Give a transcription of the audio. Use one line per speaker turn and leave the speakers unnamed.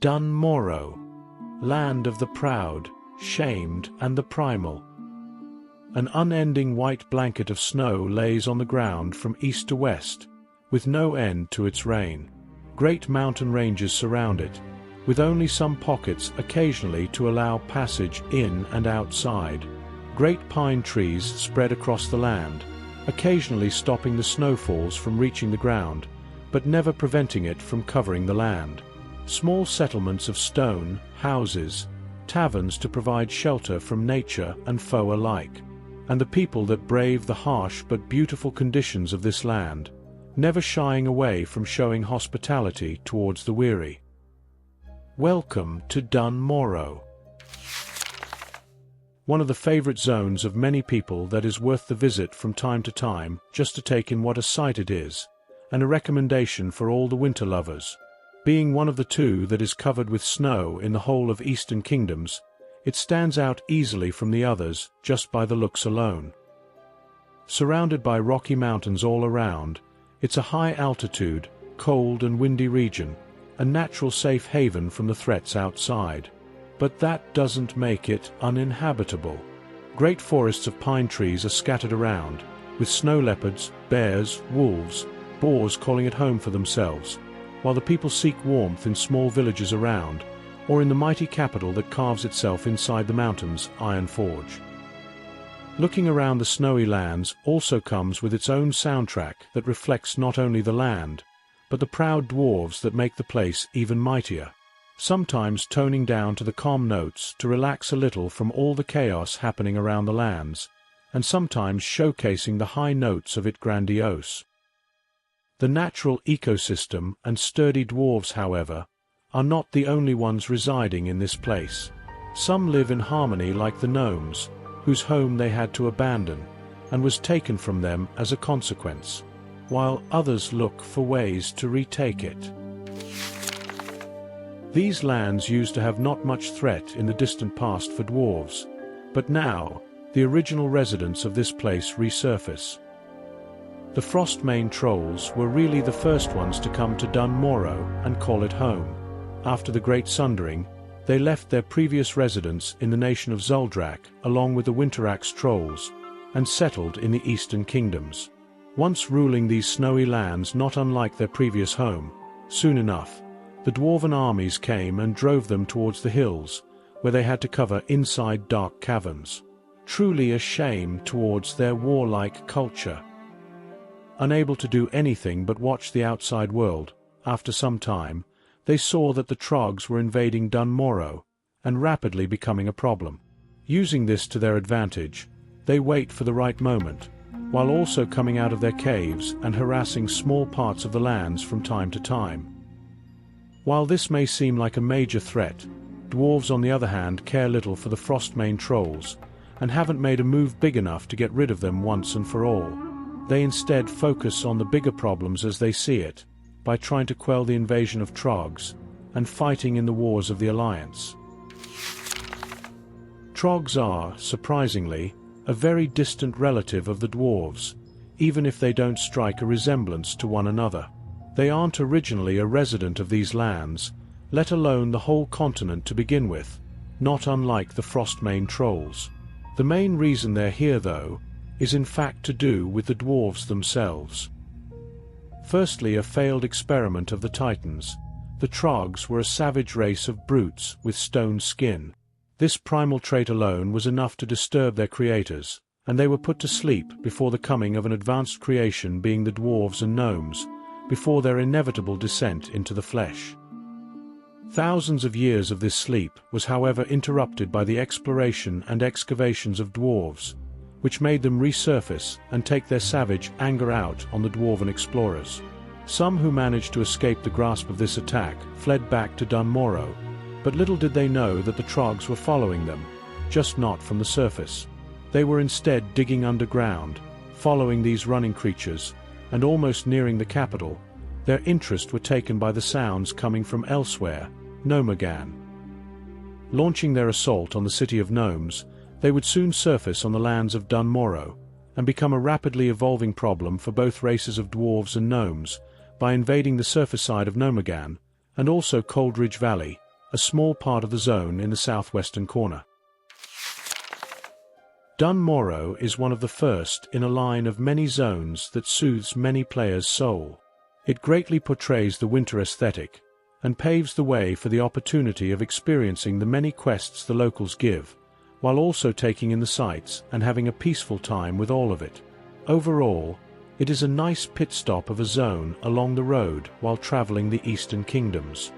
Dun Morogh, land of the proud, shamed, and the primal. An unending white blanket of snow lays on the ground from east to west, with no end to its reign. Great mountain ranges surround it, with only some pockets occasionally to allow passage in and outside. Great pine trees spread across the land, occasionally stopping the snowfalls from reaching the ground, but never preventing it from covering the land. Small settlements of stone, houses, taverns to provide shelter from nature and foe alike. And the people that brave the harsh but beautiful conditions of this land, never shying away from showing hospitality towards the weary. Welcome to Dun Morogh. One of the favorite zones of many people that is worth the visit from time to time just to take in what a sight it is, and a recommendation for all the winter lovers. Being one of the two that is covered with snow in the whole of Eastern Kingdoms, it stands out easily from the others just by the looks alone. Surrounded by rocky mountains all around, it's a high-altitude, cold and windy region, a natural safe haven from the threats outside. But that doesn't make it uninhabitable. Great forests of pine trees are scattered around, with snow leopards, bears, wolves, boars calling it home for themselves, while the people seek warmth in small villages around, or in the mighty capital that carves itself inside the mountains, Ironforge. Looking around the snowy lands also comes with its own soundtrack that reflects not only the land, but the proud dwarves that make the place even mightier, sometimes toning down to the calm notes to relax a little from all the chaos happening around the lands, and sometimes showcasing the high notes of it grandiose. The natural ecosystem and sturdy dwarves, however, are not the only ones residing in this place. Some live in harmony like the gnomes, whose home they had to abandon, and was taken from them as a consequence, while others look for ways to retake it. These lands used to have not much threat in the distant past for dwarves, but now, the original residents of this place resurface. The Frostmane trolls were really the first ones to come to Dun Morogh and call it home. After the Great Sundering, they left their previous residence in the nation of Zuldrak along with the Winteraxe trolls, and settled in the Eastern Kingdoms. Once ruling these snowy lands not unlike their previous home, soon enough, the dwarven armies came and drove them towards the hills, where they had to cover inside dark caverns. Truly a shame towards their warlike culture. Unable to do anything but watch the outside world, after some time, they saw that the Trogs were invading Dun Morogh, and rapidly becoming a problem. Using this to their advantage, they wait for the right moment, while also coming out of their caves and harassing small parts of the lands from time to time. While this may seem like a major threat, dwarves on the other hand care little for the Frostmane trolls, and haven't made a move big enough to get rid of them once and for all. They instead focus on the bigger problems as they see it, by trying to quell the invasion of Trogs, and fighting in the wars of the Alliance. Trogs are, surprisingly, a very distant relative of the dwarves, even if they don't strike a resemblance to one another. They aren't originally a resident of these lands, let alone the whole continent to begin with, not unlike the Frostmane trolls. The main reason they're here, though, is in fact to do with the dwarves themselves. Firstly, a failed experiment of the Titans. The Trogs were a savage race of brutes with stone skin. This primal trait alone was enough to disturb their creators, and they were put to sleep before the coming of an advanced creation being the dwarves and gnomes, before their inevitable descent into the flesh. Thousands of years of this sleep was however interrupted by the exploration and excavations of dwarves, which made them resurface and take their savage anger out on the dwarven explorers. Some who managed to escape the grasp of this attack fled back to Dun Morogh, but little did they know that the Trogs were following them, just not from the surface. They were instead digging underground, following these running creatures, and almost nearing the capital, their interest were taken by the sounds coming from elsewhere, Gnomegan. Launching their assault on the city of gnomes, they would soon surface on the lands of Dun Morogh, and become a rapidly evolving problem for both races of dwarves and gnomes, by invading the surface side of Gnomegan, and also Coldridge Valley, a small part of the zone in the southwestern corner. Dun Moro is one of the first in a line of many zones that soothes many players' soul. It greatly portrays the winter aesthetic, and paves the way for the opportunity of experiencing the many quests the locals give, while also taking in the sights and having a peaceful time with all of it. Overall, it is a nice pit stop of a zone along the road while traveling the Eastern Kingdoms.